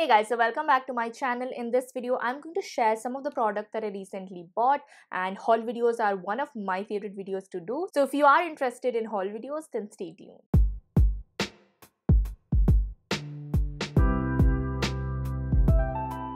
Hey guys, so welcome back to my channel. In this video, I'm going to share some of the products that I recently bought, and haul videos are one of my favorite videos to do. So if you are interested in haul videos, then stay tuned.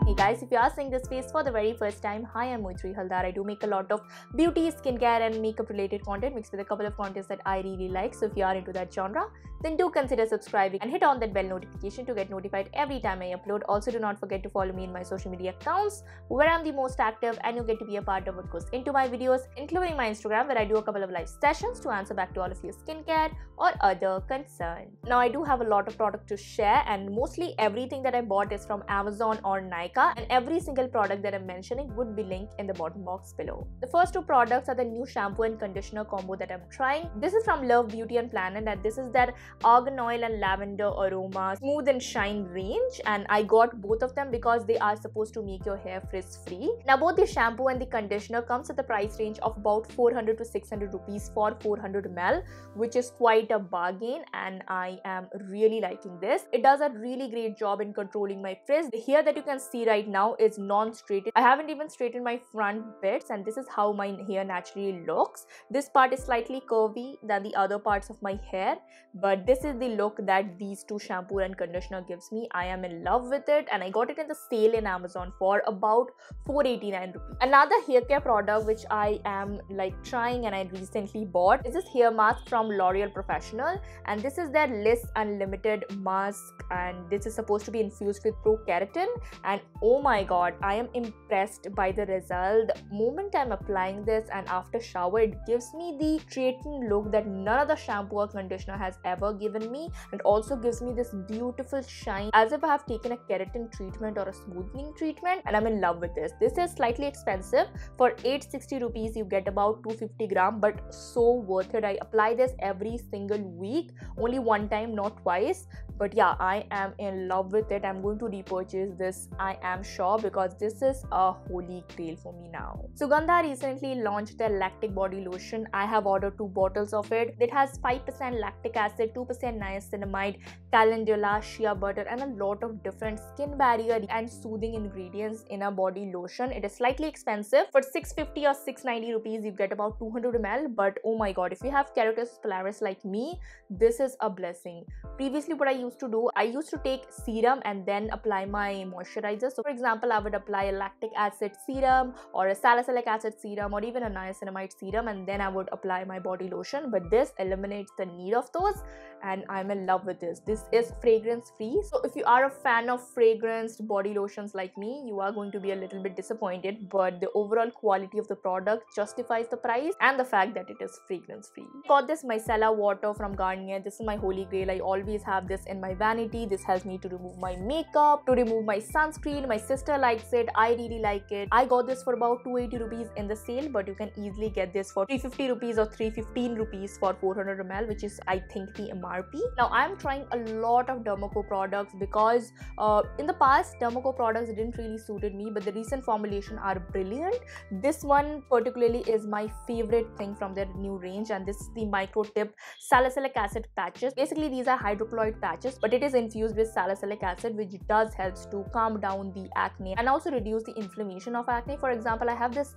Hey guys, if you are seeing this face for the very first time, hi, I'm Moitri Haldar. I do make a lot of beauty, skincare and makeup related content mixed with a couple of contents that I really like. So if you are into that genre, then do consider subscribing and hit on that bell notification to get notified every time I upload. Also, do not forget to follow me in my social media accounts where I'm the most active, and you get to be a part of what goes into my videos, including my Instagram where I do a couple of live sessions to answer back to all of your skincare or other concerns. Now, I do have a lot of product to share, and mostly everything that I bought is from Amazon or Nykaa, and every single product that I'm mentioning would be linked in the bottom box below. The first two products are the new shampoo and conditioner combo that I'm trying. This is from Love Beauty and Planet, and this is their argan oil and lavender aroma smooth and shine range, and I got both of them because they are supposed to make your hair frizz free. Now both the shampoo and the conditioner comes at the price range of about 400 to 600 rupees for 400 ml, which is quite a bargain, and I am really liking this. It does a really great job in controlling my frizz. The hair that you can see right now is non-straightened. I haven't even straightened my front bits, and this is how my hair naturally looks. This part is slightly curvy than the other parts of my hair, but this is the look that these two shampoo and conditioner gives me. I am in love with it, and I got it in the sale in Amazon for about 489 rupees. Another hair care product which I am trying and I recently bought is this hair mask from L'Oreal Professional, and this is their Liss Unlimited mask, and this is supposed to be infused with pro keratin, and oh my god, I am impressed by the result. The moment I'm applying this and after shower, it gives me the straightened look that none of the shampoo or conditioner has ever given me, and also gives me this beautiful shine as if I have taken a keratin treatment or a smoothing treatment, and I'm in love with this. This is slightly expensive. For 860 rupees you get about 250 gram, but so worth it. I apply this every single week, only one time, not twice, but yeah, I am in love with it. I'm going to repurchase this, I am sure, because this is a holy grail for me now. Sugandha recently launched their lactic body lotion. I have ordered 2 bottles of it. It has 5% lactic acid, 2% niacinamide, calendula, shea butter and a lot of different skin barrier and soothing ingredients in a body lotion. It is slightly expensive. For 650 or 690 rupees you get about 200 ml, but oh my god, if you have keratosis pilaris like me, this is a blessing. Previously what I used to do, I used to take serum and then apply my moisturizer. So for example, I would apply a lactic acid serum or a salicylic acid serum or even a niacinamide serum, and then I would apply my body lotion, but this eliminates the need of those, and I'm in love with this. This is fragrance free, so if you are a fan of fragranced body lotions like me, you are going to be a little bit disappointed, but the overall quality of the product justifies the price and the fact that it is fragrance free. Got this micellar water from Garnier. This is my holy grail. I always have this in my vanity. This helps me to remove my makeup, to remove my sunscreen. My sister likes it, I really like it. I got this for about 280 rupees in the sale, but you can easily get this for 350 rupees or 315 rupees for 400 ml, which is I think the MRP. Now I'm trying a lot of Dermaco products because in the past Dermaco products didn't really suited me, but the recent formulation are brilliant. This one particularly is my favorite thing from their new range, and this is the Micro Tip salicylic acid patches. Basically these are hydrocolloid patches, but it is infused with salicylic acid, which does helps to calm down the acne and also reduce the inflammation of acne. For example, I have this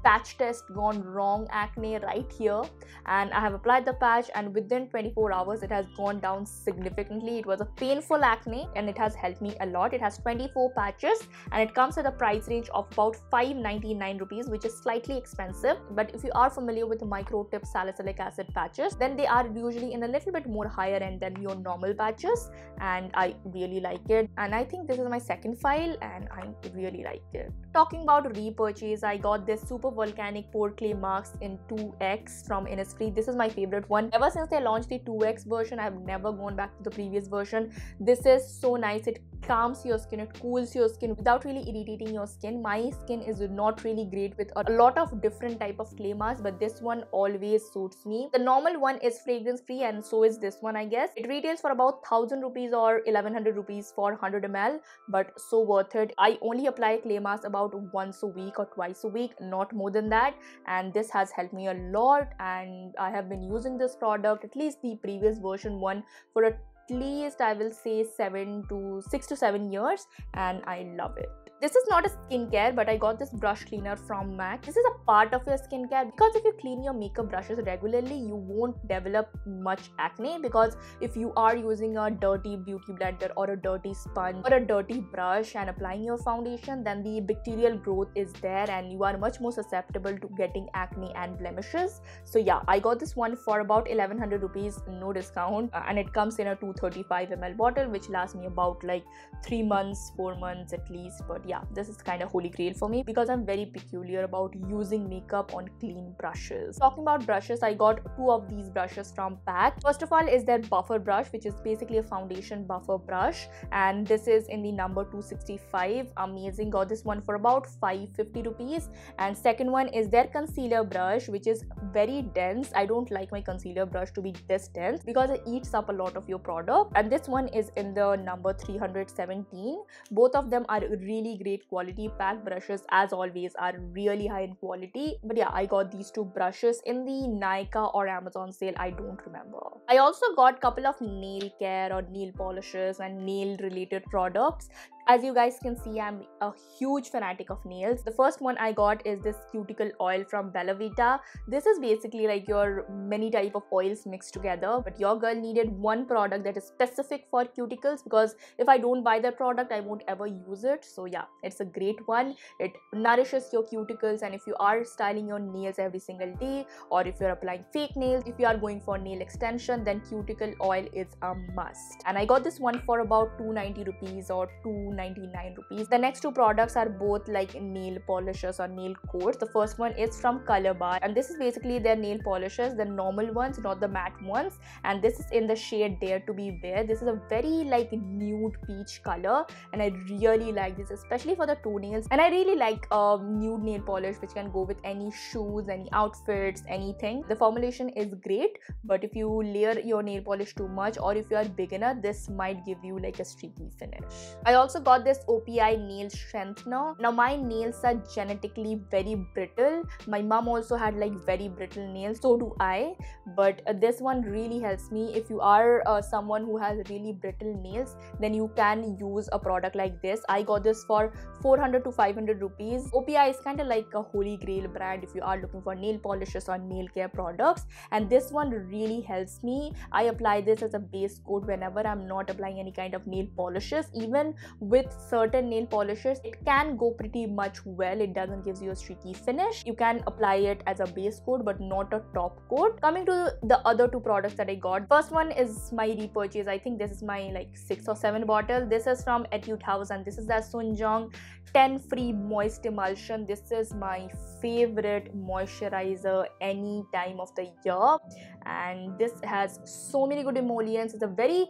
patch test gone wrong acne right here, and I have applied the patch, and within 24 hours it has gone down significantly. It was a painful acne and it has helped me a lot. It has 24 patches and it comes at a price range of about 599 rupees, which is slightly expensive, but if you are familiar with the Micro Tip salicylic acid patches, then they are usually in a little bit more higher end than your normal patches, and I really like it, and I think this is my second file and I really like it. Talking about repurchase, I got this super volcanic pore clay mask in 2x from Innisfree. This is my favorite one. Ever since they launched the 2x version, I have never gone back to the previous version. This is so nice. It calms your skin, it cools your skin without really irritating your skin. My skin is not really great with a lot of different type of clay masks, but this one always suits me. The normal one is fragrance free, and so is this one, I guess. It retails for about 1000 rupees or 1100 rupees for 100 ml, but so worth it. I only apply clay mask about once a week or twice a week, not more than that, and this has helped me a lot, and I have been using this product, at least the previous version one, for a least I will say 6 to 7 years, and I love it. This is not a skincare, but I got this brush cleaner from MAC. This is a part of your skincare because if you clean your makeup brushes regularly, you won't develop much acne, because if you are using a dirty beauty blender or a dirty sponge or a dirty brush and applying your foundation, then the bacterial growth is there and you are much more susceptible to getting acne and blemishes. So yeah, I got this one for about 1100 rupees, no discount, and it comes in a 235 ml bottle, which lasts me about like 3 months, 4 months at least. But yeah, this is kind of holy grail for me because I'm very peculiar about using makeup on clean brushes. Talking about brushes, I got 2 of these brushes from PAC. First of all is their buffer brush, which is basically a foundation buffer brush, and this is in the number 265. Amazing. Got this one for about 550 rupees. And second one is their concealer brush, which is very dense. I don't like my concealer brush to be this dense because it eats up a lot of your product, and this one is in the number 317. Both of them are really great quality. PAC brushes, as always, are really high in quality. But yeah, I got these 2 brushes in the Nykaa or Amazon sale, I don't remember. I also got a couple of nail care or nail polishes and nail related products. As you guys can see, I'm a huge fanatic of nails. The first one I got is this cuticle oil from Bella Vita. This is basically like your many type of oils mixed together, but your girl needed one product that is specific for cuticles, because if I don't buy that product, I won't ever use it. So yeah, it's a great one. It nourishes your cuticles, and if you are styling your nails every single day, or if you're applying fake nails, if you are going for nail extension, then cuticle oil is a must. And I got this one for about 290 rupees or 299 rupees. The next 2 products are both like nail polishes or nail coats. The first one is from Color Bar, and this is basically their nail polishes, the normal ones, not the matte ones, and this is in the shade Dare to Be Bare. This is a very like nude peach color, and I really like this, especially for the toenails. And I really like nude nail polish which can go with any shoes, any outfits, anything. The formulation is great, but if you layer your nail polish too much, or if you are beginner, this might give you like a streaky finish. I also got this OPI nail strengthener. Now my nails are genetically very brittle. My mom also had like very brittle nails, so do I, but this one really helps me. If you are someone who has really brittle nails, then you can use a product like this. I got this for 400 to 500 rupees. OPI is kind of like a holy grail brand if you are looking for nail polishes or nail care products, and this one really helps me. I apply this as a base coat whenever I'm not applying any kind of nail polishes. Even with certain nail polishes, it can go pretty much well. It doesn't give you a streaky finish. You can apply it as a base coat but not a top coat. Coming to the other 2 products that I got, first one is my repurchase. I think this is my like 6th or 7th bottle. This is from Etude House, and this is the Sunjong 10 free moist emulsion. This is my favorite moisturizer any time of the year, and this has so many good emollients. It's a very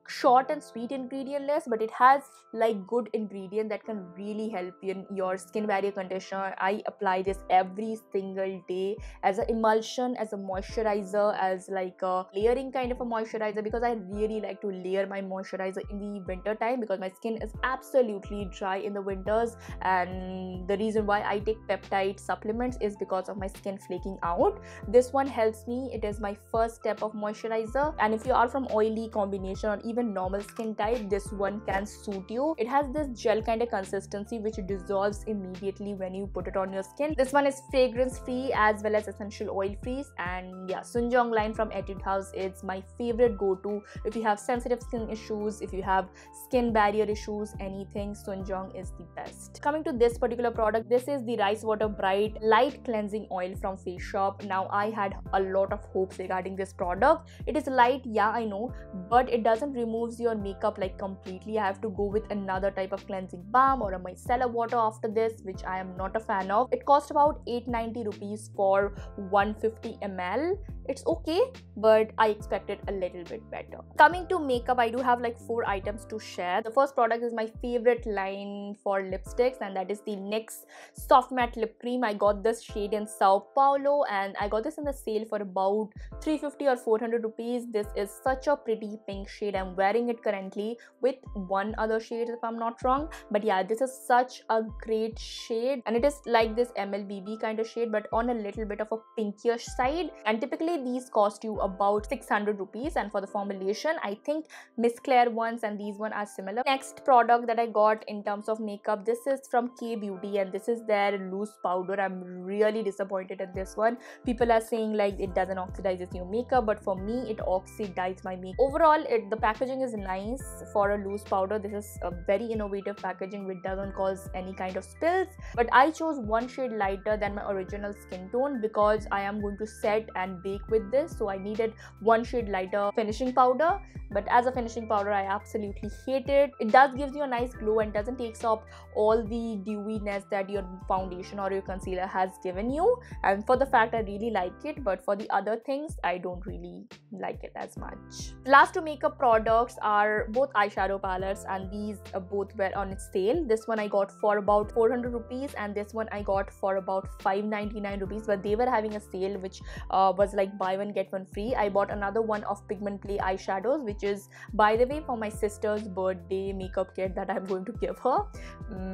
short and sweet ingredient list, but it has like good ingredient that can really help you in your skin barrier conditioner. I apply this every single day as an emulsion, as a moisturizer, as like a layering kind of a moisturizer, because I really like to layer my moisturizer in the winter time because my skin is absolutely dry in the winters, and the reason why I take peptide supplements is because of my skin flaking out. This one helps me. It is my first step of moisturizer, and if you are from oily combination or even normal skin type, this one can suit you. It has this gel kind of consistency which dissolves immediately when you put it on your skin. This one is fragrance free as well as essential oil free, and yeah, Sunjong line from Etude House is my favorite go-to if you have sensitive skin issues, if you have skin barrier issues, anything, Sunjong is the best. Coming to this particular product, this is the Rice Water Bright Light Cleansing Oil from Face Shop. Now I had a lot of hopes regarding this product. It is light, yeah, I know, but it doesn't removes your makeup like completely. I have to go with another type of cleansing balm or a micellar water after this, which I am not a fan of. It cost about 890 rupees for 150 ml. It's okay, but I expected a little bit better. Coming to makeup, I do have like 4 items to share. The first product is my favorite line for lipsticks, and that is the NYX Soft Matte Lip Cream. I got this shade in Sao Paulo, and I got this in the sale for about 350 or 400 rupees. This is such a pretty pink shade. I'm wearing it currently with one other shade if I'm not wrong, but yeah, this is such a great shade, and it is like this MLBB kind of shade but on a little bit of a pinkish side. And typically say these cost you about 600 rupees, and for the formulation I think Miss Claire ones and these one are similar. Next product that I got in terms of makeup, this is from K Beauty and this is their loose powder. I'm really disappointed in this one. People are saying like it doesn't oxidize your makeup, but for me it oxidizes my makeup. Overall the packaging is nice for a loose powder. This is a very innovative packaging which doesn't cause any kind of spills, but I chose one shade lighter than my original skin tone because I am going to set and bake with this, so I needed one shade lighter finishing powder. But as a finishing powder I absolutely hate it. It does gives you a nice glow and doesn't take up all the dewiness that your foundation or your concealer has given you, and for the fact I really like it, but for the other things I don't really like it as much. Last two makeup products are both eyeshadow palettes, and these both were on sale. This one I got for about 400 rupees and this one I got for about 599 rupees, but they were having a sale which was like buy one get one free. I bought another one of Pigment Play eyeshadows, which is by the way for my sister's birthday makeup kit that I'm going to give her,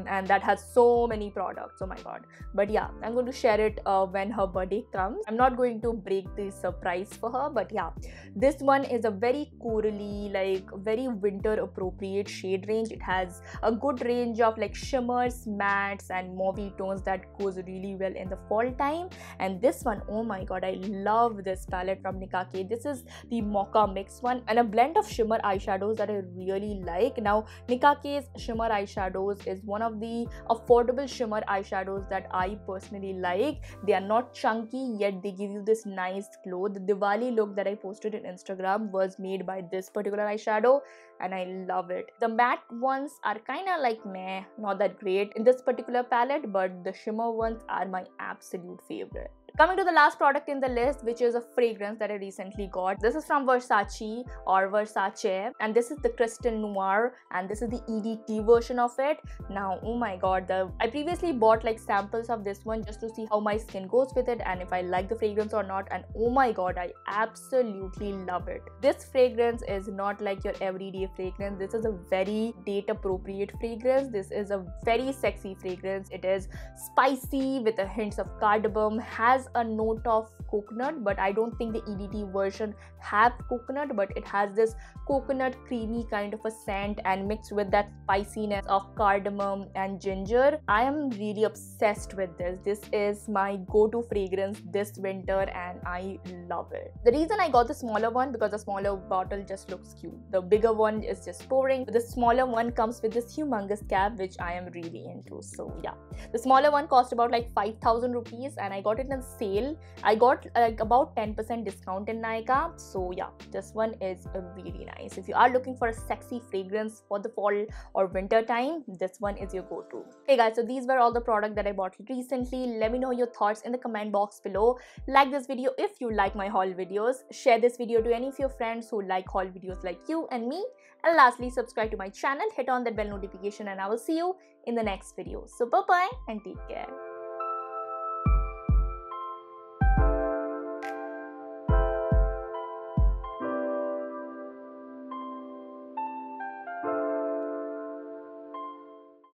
and that has so many products, oh my god. But yeah, I'm going to share it when her birthday comes. I'm not going to break the surprise for her, but yeah, this one is a very corally, like very winter appropriate shade range. It has a good range of like shimmers, mattes and mauvey tones that goes really well in the fall time. And this one, oh my god, I love this palette from Nicka K. This is the Mocha Mix one and a blend of shimmer eyeshadows that I really like. Now Nicka K's shimmer eyeshadows is one of the affordable shimmer eyeshadows that I personally like. They are not chunky, yet they give you this nice glow. The Diwali look that I posted in Instagram was made by this particular eyeshadow and I love it. The matte ones are kind of like meh, not that great in this particular palette, but the shimmer ones are my absolute favorite. Coming to the last product in the list, which is a fragrance that I recently got. This is from Versace or Versace, and this is the Crystal Noir, and this is the EDT version of it. Now, oh my god, I previously bought like samples of this one just to see how my skin goes with it and if I like the fragrance or not, and oh my god, I absolutely love it. This fragrance is not like your everyday fragrance. This is a very date appropriate fragrance. This is a very sexy fragrance. It is spicy with a hints of cardamom, has a note of coconut, but I don't think the EDT version have coconut, but it has this coconut creamy kind of a scent and mixed with that spiciness of cardamom and ginger. I am really obsessed with this. This is my go-to fragrance this winter and I love it. The reason I got the smaller one because the smaller bottle just looks cute. The bigger one is just pouring. The smaller one comes with this humongous cap which I am really into. So yeah, the smaller one cost about like 5,000 rupees and I got it in sale. I got like about 10% discount in Nykaa. So yeah, this one is really nice. If you are looking for a sexy fragrance for the fall or winter time, this one is your go-to. Hey guys, so these were all the products that I bought recently. Let me know your thoughts in the comment box below. Like this video if you like my haul videos. Share this video to any of your friends who like haul videos like you and me. And lastly, subscribe to my channel, hit on that bell notification, and I will see you in the next video. So bye bye and take care.